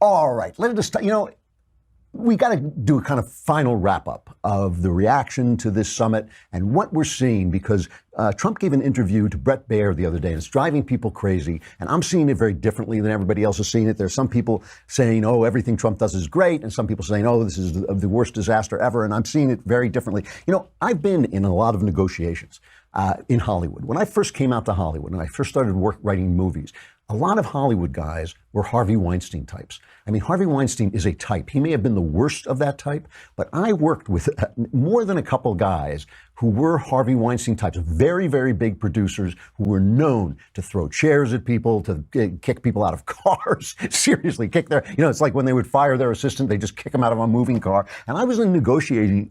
All right, let us, we got to do a kind of final wrap up of the reaction to this summit and what we're seeing, because Trump gave an interview to Bret Baier the other day, and it's driving people crazy. And I'm seeing it very differently than everybody else is seeing it. There's some people saying, oh, everything Trump does is great. And some people saying, oh, this is the worst disaster ever. And I'm seeing it very differently. I've been in a lot of negotiations in Hollywood. When I first came out to Hollywood and I first started writing movies, a lot of Hollywood guys were Harvey Weinstein types. I mean, Harvey Weinstein is a type. He may have been the worst of that type, but I worked with more than a couple guys who were Harvey Weinstein types, very, very big producers who were known to throw chairs at people, to kick people out of cars, seriously, kick their, it's like when they would fire their assistant, they just kick them out of a moving car. And I was in negotiations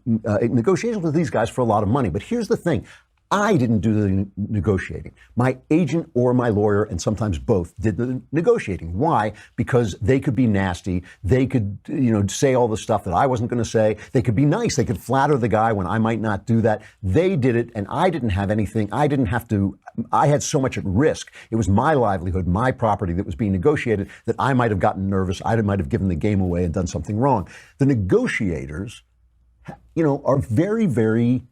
with these guys for a lot of money. But here's the thing. I didn't do the negotiating. My agent or my lawyer, and sometimes both, did the negotiating. Why? Because they could be nasty. They could, say all the stuff that I wasn't going to say. They could be nice. They could flatter the guy when I might not do that. They did it, and I didn't have anything. I didn't have to. I had so much at risk. It was my livelihood, my property that was being negotiated, that I might have gotten nervous. I might have given the game away and done something wrong. The negotiators, are very, very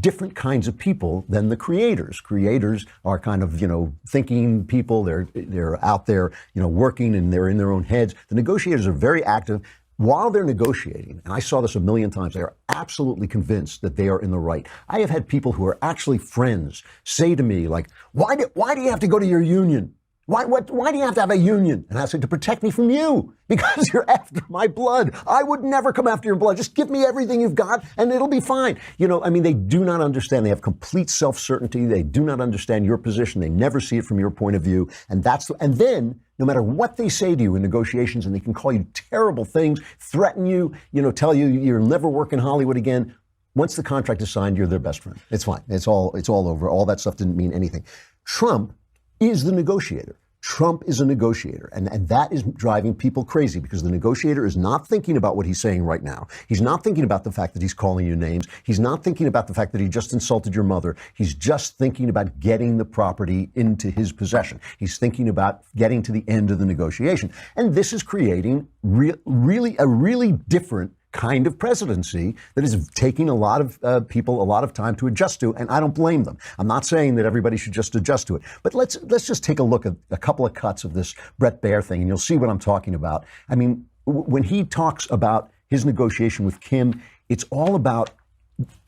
different kinds of people than the creators. Creators are kind of, thinking people. They're out there, working, and they're in their own heads. The negotiators are very active. While they're negotiating, and I saw this a million times, they are absolutely convinced that they are in the right. I have had people who are actually friends say to me, like, why do you have to go to your union? Why do you have to have a union? And I said, to protect me from you, because you're after my blood. I would never come after your blood. Just give me everything you've got and it'll be fine. They do not understand. They have complete self-certainty. They do not understand your position. They never see it from your point of view. And then no matter what they say to you in negotiations, and they can call you terrible things, threaten you, tell you you'll never work in Hollywood again. Once the contract is signed, you're their best friend. It's fine. It's all over. All that stuff didn't mean anything. Trump is the negotiator. Trump is a negotiator, and that is driving people crazy, because the negotiator is not thinking about what he's saying right now. He's not thinking about the fact that he's calling you names. He's not thinking about the fact that he just insulted your mother. He's just thinking about getting the property into his possession. He's thinking about getting to the end of the negotiation. And this is creating really a really different kind of presidency that is taking a lot of people a lot of time to adjust to, and I don't blame them. I'm not saying that everybody should just adjust to it, but let's just take a look at a couple of cuts of this Bret Baier thing, and you'll see what I'm talking about. I mean, when he talks about his negotiation with Kim, it's all about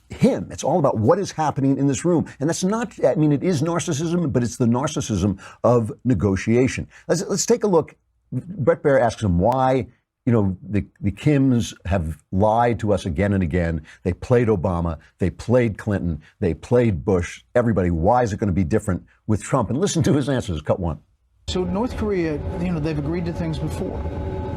him. It's all about what is happening in this room. And that's not, it is narcissism, but it's the narcissism of negotiation. Let's take a look. Bret Baier asks him why the Kims have lied to us again and again. They played Obama. They played Clinton. They played Bush. Everybody, why is it going to be different with Trump? And listen to his answers. Cut one. So North Korea, they've agreed to things before.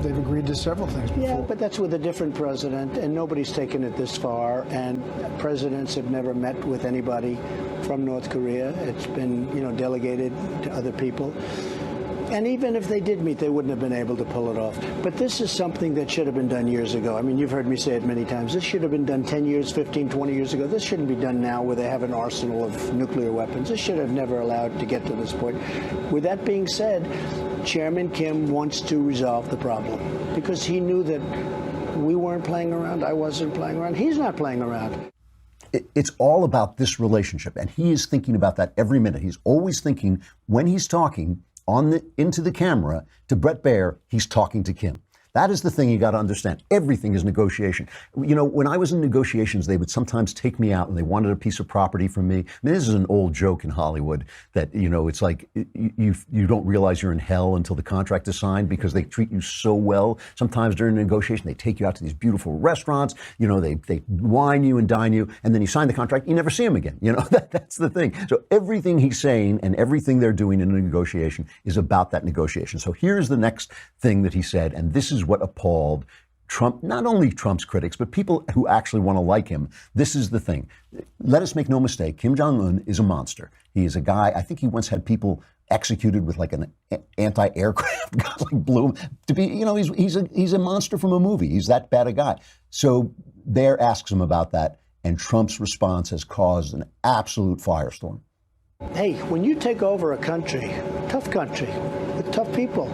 They've agreed to several things before. Yeah, but that's with a different president, and nobody's taken it this far. And presidents have never met with anybody from North Korea. It's been, delegated to other people. And even if they did meet, they wouldn't have been able to pull it off. But this is something that should have been done years ago. You've heard me say it many times. This should have been done 10 years, 15, 20 years ago. This shouldn't be done now where they have an arsenal of nuclear weapons. This should have never allowed to get to this point. With that being said, Chairman Kim wants to resolve the problem because he knew that we weren't playing around. I wasn't playing around. He's not playing around. It's all about this relationship, and he is thinking about that every minute. He's always thinking, when he's talking into the camera to Bret Baier, he's talking to Kim. That is the thing you got to understand. Everything is negotiation. When I was in negotiations, they would sometimes take me out and they wanted a piece of property from me. This is an old joke in Hollywood that, it's like you don't realize you're in hell until the contract is signed, because they treat you so well. Sometimes during the negotiation, they take you out to these beautiful restaurants. They wine you and dine you, and then you sign the contract. You never see them again. That's the thing. So everything he's saying and everything they're doing in a negotiation is about that negotiation. So here's the next thing that he said, and this is what appalled Trump, not only Trump's critics, but people who actually want to like him. This is the thing. Let us make no mistake. Kim Jong-un is a monster. He is a guy, I think he once had people executed with like an anti-aircraft gun, like blew him to be, he's a monster from a movie. He's that bad a guy. So Baier asks him about that, and Trump's response has caused an absolute firestorm. Hey, when you take over a country, tough country, with tough people,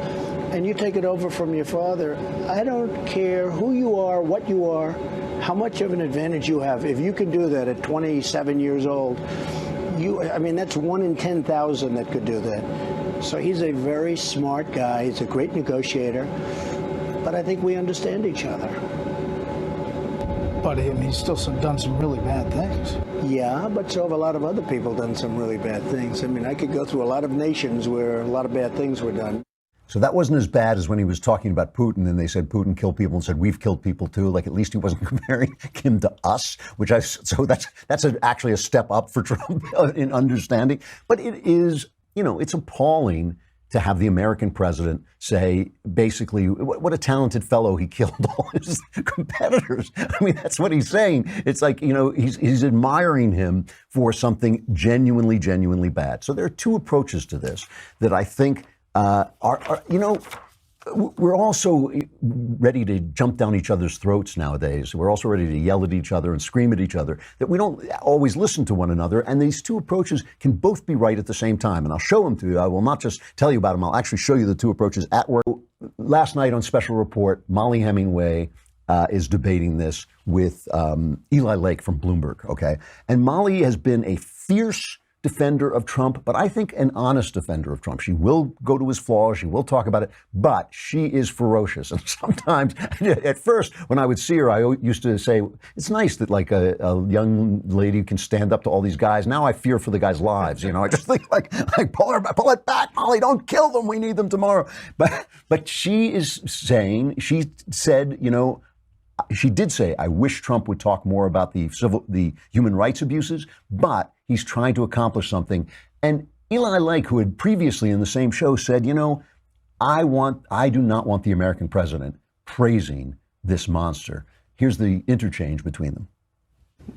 and you take it over from your father, I don't care who you are, what you are, how much of an advantage you have. If you can do that at 27 years old, I mean, that's 1 in 10,000 that could do that. So he's a very smart guy. He's a great negotiator. But I think we understand each other. But he's still done some really bad things. Yeah, but so have a lot of other people done some really bad things. I mean, I could go through a lot of nations where a lot of bad things were done. So that wasn't as bad as when he was talking about Putin and they said Putin killed people and said we've killed people too. Like at least he wasn't comparing him to us, so that's actually a step up for Trump in understanding. But it is, it's appalling to have the American president say basically what a talented fellow, he killed all his competitors. I mean, that's what he's saying. It's like, he's admiring him for something genuinely bad. So there are two approaches to this that I think we're also ready to jump down each other's throats nowadays. We're also ready to yell at each other and scream at each other, that we don't always listen to one another. And these two approaches can both be right at the same time. And I'll show them to you. I will not just tell you about them. I'll actually show you the two approaches at work. Last night on Special Report, Molly Hemingway is debating this with Eli Lake from Bloomberg. Okay. And Molly has been a fierce defender of Trump, but I think an honest defender of Trump. She will go to his flaws, she will talk about it, but she is ferocious. And sometimes, at first, when I would see her, I used to say, it's nice that like a young lady can stand up to all these guys. Now I fear for the guys' lives. I just think like pull it back, Molly, don't kill them. We need them tomorrow. But she is saying, she said, she did say, I wish Trump would talk more about the human rights abuses, but he's trying to accomplish something. And Eli Lake, who had previously in the same show said, I do not want the American president praising this monster. Here's the interchange between them.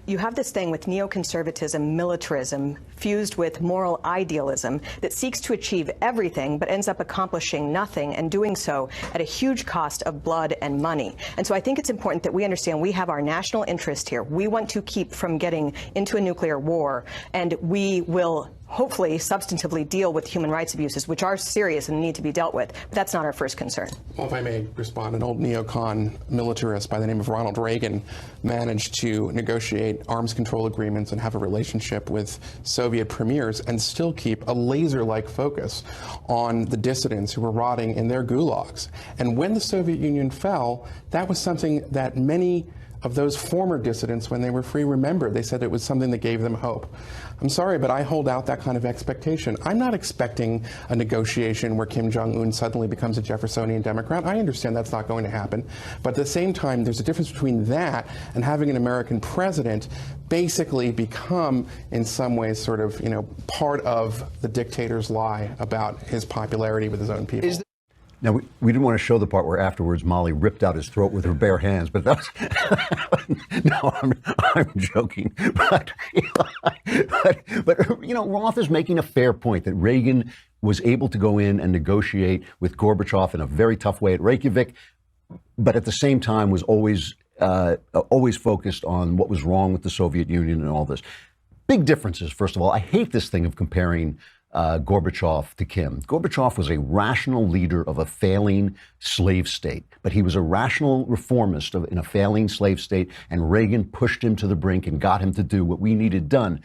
You have this thing with neoconservatism, militarism, fused with moral idealism that seeks to achieve everything but ends up accomplishing nothing, and doing so at a huge cost of blood and money. And so I think it's important that we understand we have our national interest here. We want to keep from getting into a nuclear war, and we will hopefully substantively deal with human rights abuses, which are serious and need to be dealt with. But that's not our first concern. Well, if I may respond, an old neocon militarist by the name of Ronald Reagan managed to negotiate arms control agreements and have a relationship with Soviet premiers and still keep a laser-like focus on the dissidents who were rotting in their gulags. And when the Soviet Union fell, that was something that many of those former dissidents, when they were free, remembered. They said it was something that gave them hope. I'm sorry, but I hold out that kind of expectation. I'm not expecting a negotiation where Kim Jong-un suddenly becomes a Jeffersonian Democrat. I understand that's not going to happen. But at the same time, there's a difference between that and having an American president basically become, in some ways, sort of, part of the dictator's lie about his popularity with his own people. Now, we didn't want to show the part where afterwards Molly ripped out his throat with her bare hands, but that was, no, I'm joking. But Roth is making a fair point that Reagan was able to go in and negotiate with Gorbachev in a very tough way at Reykjavik, but at the same time was always focused on what was wrong with the Soviet Union and all this. Big differences, first of all. I hate this thing of comparing Gorbachev to Kim. Gorbachev was a rational leader of a failing slave state, but he was a rational reformist in a failing slave state, and Reagan pushed him to the brink and got him to do what we needed done.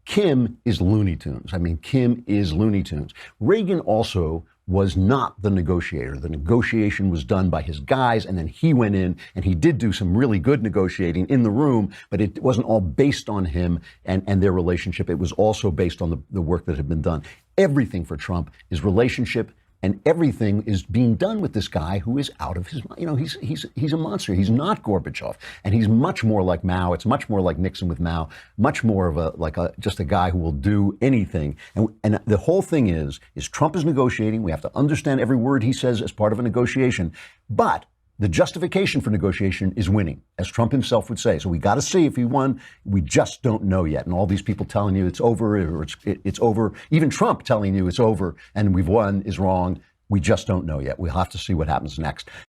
Kim is Looney Tunes. Kim is Looney Tunes. Reagan also was not the negotiator. The negotiation was done by his guys, and then he went in and he did do some really good negotiating in the room, but it wasn't all based on him and their relationship. It was also based on the work that had been done. Everything for Trump is relationship, and everything is being done with this guy who is out of his mind. He's a monster. He's not Gorbachev, and he's much more like Mao. It's much more like Nixon with Mao. Much more of just a guy who will do anything. And the whole thing is Trump is negotiating. We have to understand every word he says as part of a negotiation, but the justification for negotiation is winning, as Trump himself would say. So we got to see if he won. We just don't know yet. And all these people telling you it's over, or it's over, even Trump telling you it's over and we've won, is wrong. We just don't know yet. We'll have to see what happens next.